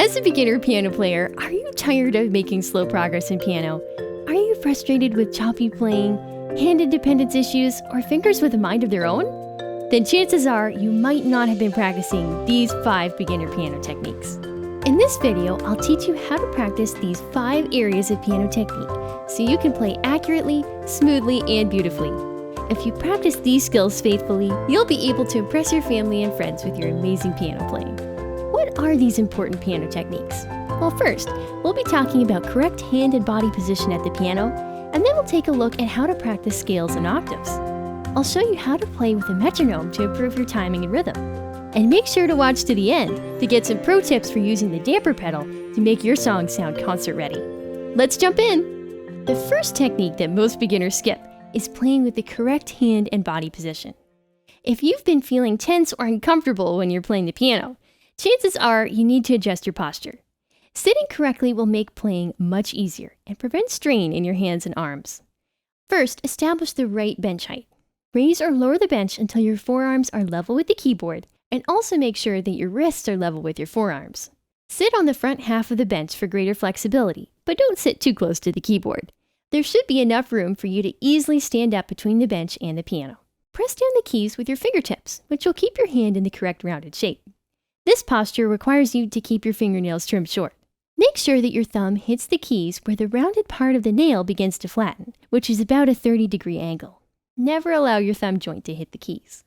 As a beginner piano player, are you tired of making slow progress in piano? Are you frustrated with choppy playing, hand independence issues, or fingers with a mind of their own? Then chances are you might not have been practicing these 5 beginner piano techniques. In this video, I'll teach you how to practice these 5 areas of piano technique so you can play accurately, smoothly, and beautifully. If you practice these skills faithfully, you'll be able to impress your family and friends with your amazing piano playing. What are these important piano techniques? Well, first, we'll be talking about correct hand and body position at the piano, and then we'll take a look at how to practice scales and octaves. I'll show you how to play with a metronome to improve your timing and rhythm. And make sure to watch to the end to get some pro tips for using the damper pedal to make your song sound concert ready. Let's jump in! The first technique that most beginners skip is playing with the correct hand and body position. If you've been feeling tense or uncomfortable when you're playing the piano, chances are you need to adjust your posture. Sitting correctly will make playing much easier and prevent strain in your hands and arms. First, establish the right bench height. Raise or lower the bench until your forearms are level with the keyboard, and also make sure that your wrists are level with your forearms. Sit on the front half of the bench for greater flexibility, but don't sit too close to the keyboard. There should be enough room for you to easily stand up between the bench and the piano. Press down the keys with your fingertips, which will keep your hand in the correct rounded shape. This posture requires you to keep your fingernails trimmed short. Make sure that your thumb hits the keys where the rounded part of the nail begins to flatten, which is about a 30-degree angle. Never allow your thumb joint to hit the keys.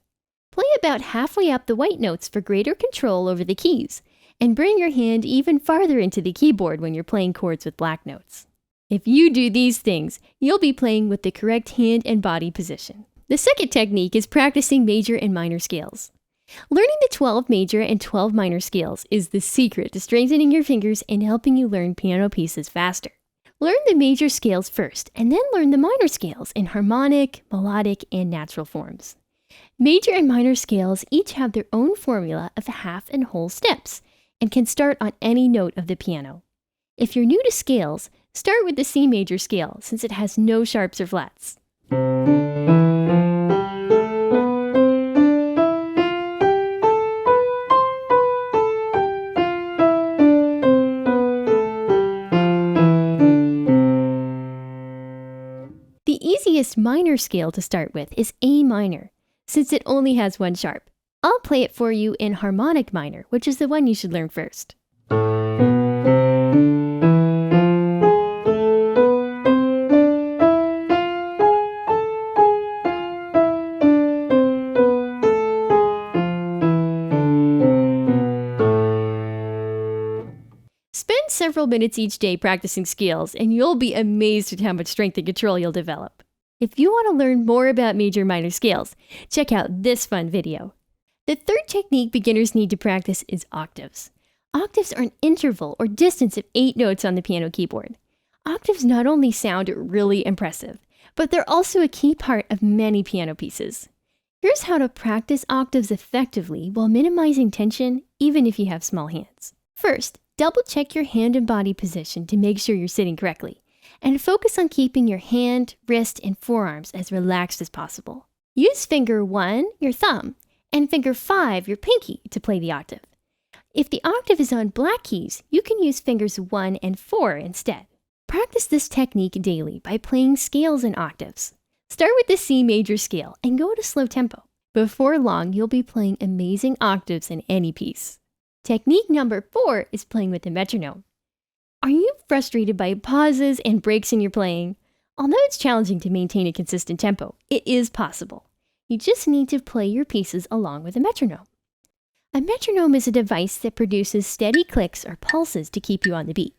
Play about halfway up the white notes for greater control over the keys, and bring your hand even farther into the keyboard when you're playing chords with black notes. If you do these things, you'll be playing with the correct hand and body position. The second technique is practicing major and minor scales. Learning the 12 major and 12 minor scales is the secret to strengthening your fingers and helping you learn piano pieces faster. Learn the major scales first, and then learn the minor scales in harmonic, melodic, and natural forms. Major and minor scales each have their own formula of half and whole steps, and can start on any note of the piano. If you're new to scales, start with the C major scale since it has no sharps or flats. The easiest minor scale to start with is A minor, since it only has one sharp. I'll play it for you in harmonic minor, which is the one you should learn first. Spend several minutes each day practicing scales, and you'll be amazed at how much strength and control you'll develop. If you want to learn more about major and minor scales, check out this fun video. The third technique beginners need to practice is octaves. Octaves are an interval or distance of 8 notes on the piano keyboard. Octaves not only sound really impressive, but they're also a key part of many piano pieces. Here's how to practice octaves effectively while minimizing tension, even if you have small hands. First, double check your hand and body position to make sure you're sitting correctly, and focus on keeping your hand, wrist, and forearms as relaxed as possible. Use finger 1, your thumb, and finger 5, your pinky, to play the octave. If the octave is on black keys, you can use fingers 1 and 4 instead. Practice this technique daily by playing scales and octaves. Start with the C major scale and go at a slow tempo. Before long, you'll be playing amazing octaves in any piece. Technique number 4 is playing with the metronome. Are you frustrated by pauses and breaks in your playing? Although it's challenging to maintain a consistent tempo, it is possible. You just need to play your pieces along with a metronome. A metronome is a device that produces steady clicks or pulses to keep you on the beat.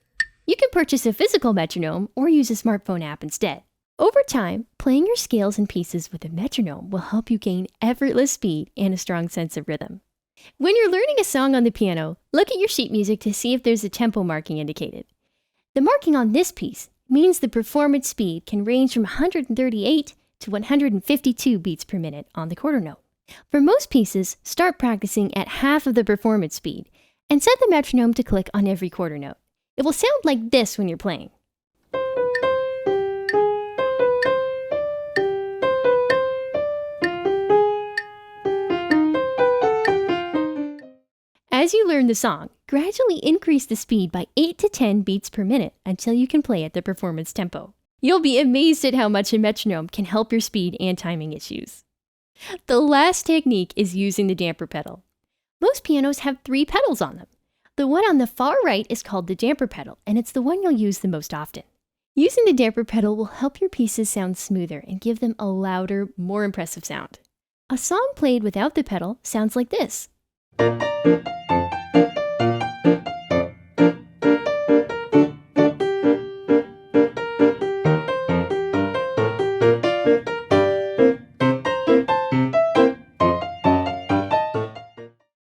You can purchase a physical metronome or use a smartphone app instead. Over time, playing your scales and pieces with a metronome will help you gain effortless speed and a strong sense of rhythm. When you're learning a song on the piano, look at your sheet music to see if there's a tempo marking indicated. The marking on this piece means the performance speed can range from 138 to 152 beats per minute on the quarter note. For most pieces, start practicing at half of the performance speed and set the metronome to click on every quarter note. It will sound like this when you're playing. As you learn the song, Gradually increase the speed by 8 to 10 beats per minute until you can play at the performance tempo. You'll be amazed at how much a metronome can help your speed and timing issues. The last technique is using the damper pedal. Most pianos have 3 pedals on them. The one on the far right is called the damper pedal, and it's the one you'll use the most often. Using the damper pedal will help your pieces sound smoother and give them a louder, more impressive sound. A song played without the pedal sounds like this.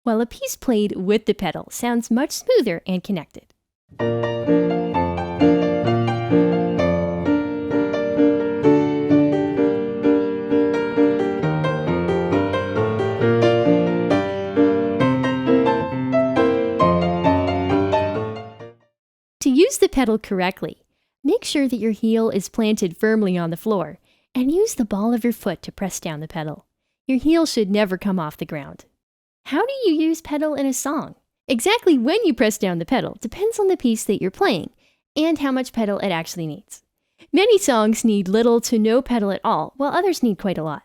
While a piece played with the pedal sounds much smoother and connected. To use the pedal correctly, make sure that your heel is planted firmly on the floor and use the ball of your foot to press down the pedal. Your heel should never come off the ground. How do you use pedal in a song? Exactly when you press down the pedal depends on the piece that you're playing and how much pedal it actually needs. Many songs need little to no pedal at all, while others need quite a lot.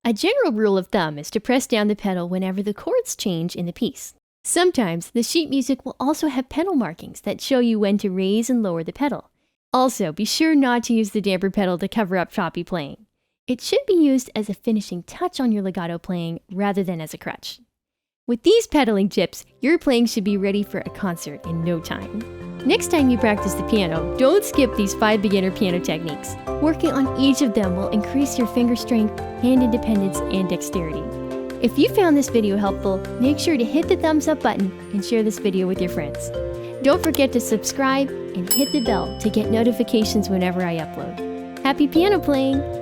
A general rule of thumb is to press down the pedal whenever the chords change in the piece. Sometimes the sheet music will also have pedal markings that show you when to raise and lower the pedal. Also, be sure not to use the damper pedal to cover up choppy playing. It should be used as a finishing touch on your legato playing rather than as a crutch. With these pedaling tips, your playing should be ready for a concert in no time. Next time you practice the piano, don't skip these 5 beginner piano techniques. Working on each of them will increase your finger strength, hand independence, and dexterity. If you found this video helpful, make sure to hit the thumbs up button and share this video with your friends. Don't forget to subscribe and hit the bell to get notifications whenever I upload. Happy piano playing!